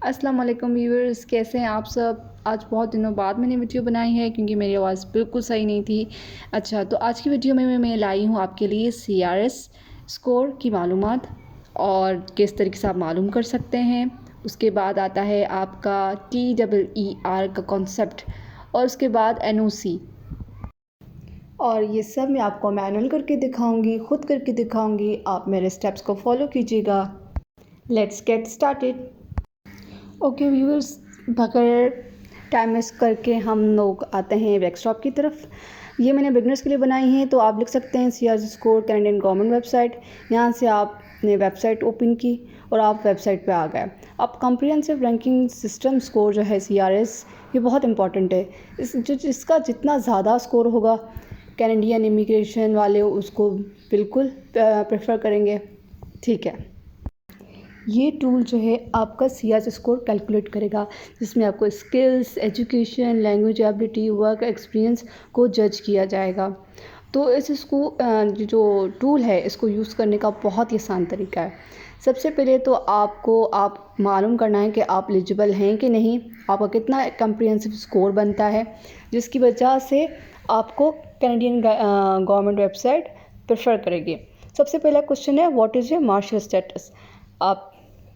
अस्सलाम वालेकुम व्यूअर्स, कैसे हैं आप सब। आज बहुत दिनों बाद मैंने वीडियो बनाई है क्योंकि मेरी आवाज़ बिल्कुल सही नहीं थी। अच्छा, तो आज की वीडियो में मैं लाई हूँ आपके लिए CRS स्कोर की मालूमात और किस तरीके से आप मालूम कर सकते हैं। उसके बाद आता है आपका TEER का कॉन्सेप्ट और उसके बाद NOC। और ये सब मैं आपको मैनुअल करके दिखाऊंगी, ख़ुद करके दिखाऊंगी। आप मेरे स्टेप्स को फॉलो कीजिएगा। Let's get started. Okay viewers, बगैर टाइम वेस्ट करके हम लोग आते हैं वर्कशॉप की तरफ। ये मैंने बिगनर्स के लिए बनाई है, तो आप लिख सकते हैं CRS score Canadian government website. यहाँ से आपने वेबसाइट ओपन की और आप वेबसाइट पे आ गए। अब कॉम्प्रिहेंसिव रैंकिंग सिस्टम स्कोर जो है CRS, ये बहुत इंपॉर्टेंट है। इसका जितना ज़्यादा स्कोर होगा, कैनेडियन इमिग्रेशन वाले उसको बिल्कुल प्रेफर करेंगे। ठीक है, ये टूल जो है आपका CRS स्कोर कैलकुलेट करेगा, जिसमें आपको skills, education, language ability, work experience को जज किया जाएगा। तो इसको जो टूल है इसको यूज़ करने का बहुत ही आसान तरीका है। सबसे पहले तो आप मालूम करना है कि आप एलिजिबल हैं कि नहीं, आपका कितना कॉम्प्रिहेंसिव स्कोर बनता है, जिसकी वजह से आपको कैनेडियन गवर्नमेंट वेबसाइट प्रेफर करेगी। सबसे पहला क्वेश्चन है, what is your marital status. आप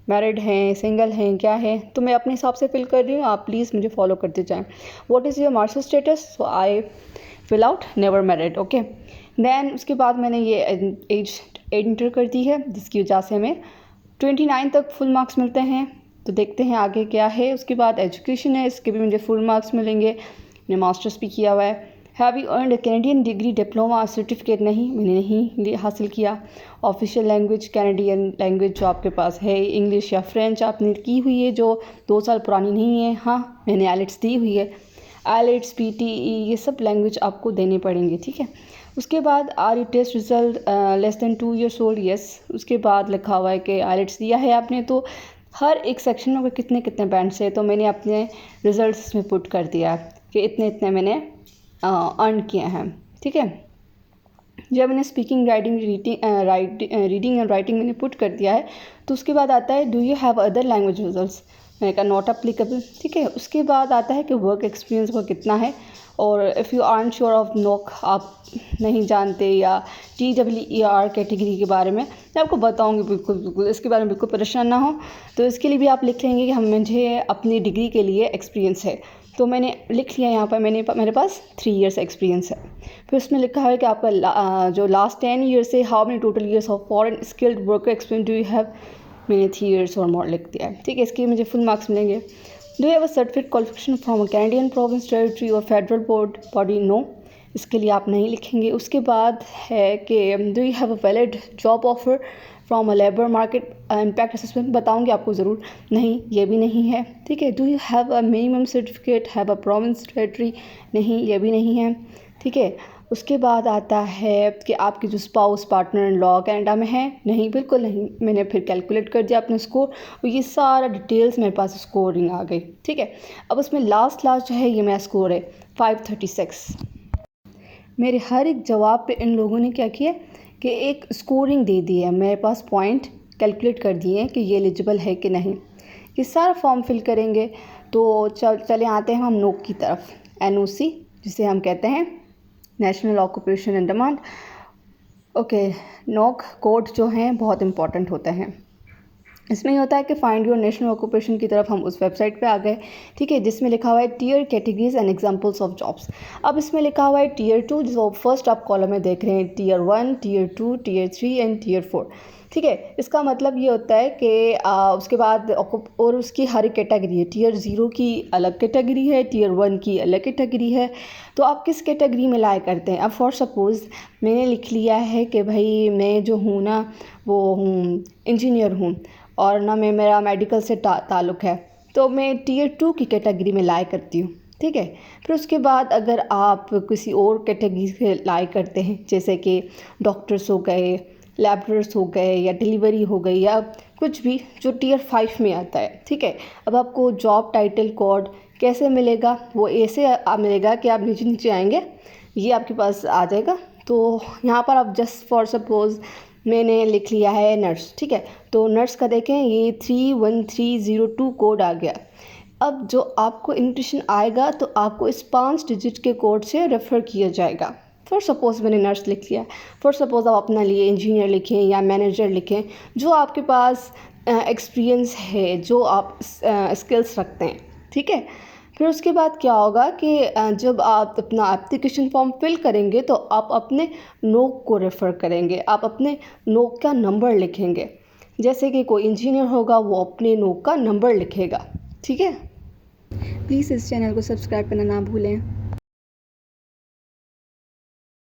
मैरिड हैं, सिंगल हैं, क्या है, तो मैं अपने हिसाब से फिल कर रही हूँ, आप प्लीज़ मुझे फॉलो करते जाएं। What is your marital status, so I fill out never married. Okay, then उसके बाद मैंने ये एज एंटर कर दी है, जिसकी वजह से हमें 29 तक फुल मार्क्स मिलते हैं। तो देखते हैं आगे क्या है। उसके बाद एजुकेशन है, इसके भी मुझे फुल मार्क्स मिलेंगे। मैंने मास्टर्स भी किया हुआ है। Have you earned Canadian degree, diploma, certificate, नहीं, मैंने नहीं हासिल किया। ऑफिशियल लैंग्वेज कैनेडियन लैंग्वेज जो आपके पास है, इंग्लिश या फ्रेंच आपने की हुई है जो 2 साल पुरानी नहीं है। हाँ, मैंने आइलेट्स दी हुई है। आइलेट्स, PTE, ये सब लैंग्वेज आपको देने पड़ेंगे। ठीक है, उसके बाद are you test result less than 2 years old, yes. उसके बाद लिखा हुआ है कि आइलेट्स दिया है आपने, तो हर एक सेक्शन में कितने कितने बैंड से, तो मैंने अपने रिजल्ट्स इसमें पुट कर दिया कि इतने इतने मैंने अर्न किए हैं। ठीक है, जब मैंने speaking, writing, reading and writing मैंने पुट कर दिया है, तो उसके बाद आता है do you have other language results, मैंने कहा नॉट अप्लीकेबल। ठीक है, उसके बाद आता है कि वर्क एक्सपीरियंस का कितना है, और if you earn sure of knock, आप नहीं जानते, या TEER कैटेगरी के बारे में मैं आपको बताऊंगी, बिल्कुल इसके बारे में बिल्कुल परेशान ना हो। तो इसके लिए भी आप लिख लेंगे कि मुझे अपनी डिग्री के लिए एक्सपीरियंस है, तो मैंने लिख लिया यहाँ पर, मेरे पास 3 ईयर्स एक्सपीरियंस है। फिर उसमें लिखा है कि आपका जो लास्ट 10 ईयर्स से how many total years of foreign skilled worker experience do you have, मैंने 3 ईयर्स और मोर लिख दिया है। ठीक है, इसके मुझे फुल मार्क्स मिलेंगे। Do you have a certificate qualification from a Canadian province, territory और फेडरल बोर्ड बॉडी, नो, इसके लिए आप नहीं लिखेंगे। उसके बाद है कि do you have a valid job offer from a labour market impact assessment, बताऊंगी आपको ज़रूर, नहीं, ये भी नहीं है। ठीक है, do you have a minimum certificate, have a province, territory, नहीं, ये भी नहीं है। ठीक है, उसके बाद आता है कि आपके जो spouse, partner in law Canada में है, नहीं, बिल्कुल नहीं। मैंने फिर कैलकुलेट कर दिया अपने स्कोर, और ये सारा डिटेल्स मेरे पास स्कोरिंग आ गई। ठीक है, अब उसमें लास्ट जो है, ये मेरा स्कोर है 536। मेरे हर एक जवाब पे इन लोगों ने क्या किया कि एक स्कोरिंग दे दी है, मेरे पास पॉइंट कैलकुलेट कर दिए हैं कि ये एलिजिबल है कि नहीं। ये सारा फॉर्म फिल करेंगे, तो चले आते हैं हम नोक की तरफ। NOC, जिसे हम कहते हैं national occupation and demand. Okay, नोक कोड जो हैं बहुत इंपॉर्टेंट होते हैं। इसमें ये होता है कि फाइंड योर नेशनल ऑक्यूपेशन की तरफ हम उस वेबसाइट पे आ गए। ठीक है, जिसमें लिखा हुआ है tier categories and examples of jobs. अब इसमें लिखा हुआ है Tier 2, जो फर्स्ट आप कॉलम में देख रहे हैं, Tier 1, Tier 2, Tier 3 and Tier 4। ठीक है, इसका मतलब ये होता है कि उसके बाद और उसकी हर एक कैटेगरी है। Tier 0 की अलग कैटेगरी है, Tier 1 की अलग कैटेगरी है। तो आप किस कैटेगरी में लाया करते हैं। अब फॉर सपोज़ मैंने लिख लिया है कि भाई मैं जो हूँ ना, वो हूँ इंजीनियर हूँ, और ना मेरा मेडिकल से ताल्लुक़ है, तो मैं Tier 2 की कैटेगरी में लाया करती हूँ। ठीक है, फिर उसके बाद अगर आप किसी और कैटेगरी से लाया करते हैं, जैसे कि डॉक्टर्स हो गए, लैबोरेटर्स हो गए, या डिलीवरी हो गई, या कुछ भी जो Tier 5 में आता है। ठीक है, अब आपको जॉब टाइटल कोड कैसे मिलेगा, वो ऐसे मिलेगा कि आप नीचे आएंगे, ये आपके पास आ जाएगा। तो यहाँ पर आप जस्ट फॉर सपोज़ मैंने लिख लिया है नर्स, ठीक है। तो नर्स का देखें ये 31302 कोड आ गया। अब जो आपको इन्विटेशन आएगा तो आपको इस 5 डिजिट के कोड से रेफ़र किया जाएगा। फॉर सपोज़ मैंने नर्स लिख लिया, फॉर सपोज़ आप अपना लिए इंजीनियर लिखें या मैनेजर लिखें, जो आपके पास एक्सपीरियंस है, जो आप स्किल्स रखते हैं, ठीक है। फिर उसके बाद क्या होगा कि जब आप अपना एप्लीकेशन फॉर्म फिल करेंगे तो आप अपने नोक को रेफ़र करेंगे, आप अपने नोक का नंबर लिखेंगे। जैसे कि कोई इंजीनियर होगा वो अपने नोक का नंबर लिखेगा, ठीक है। प्लीज़ इस चैनल को सब्सक्राइब करना ना भूलें।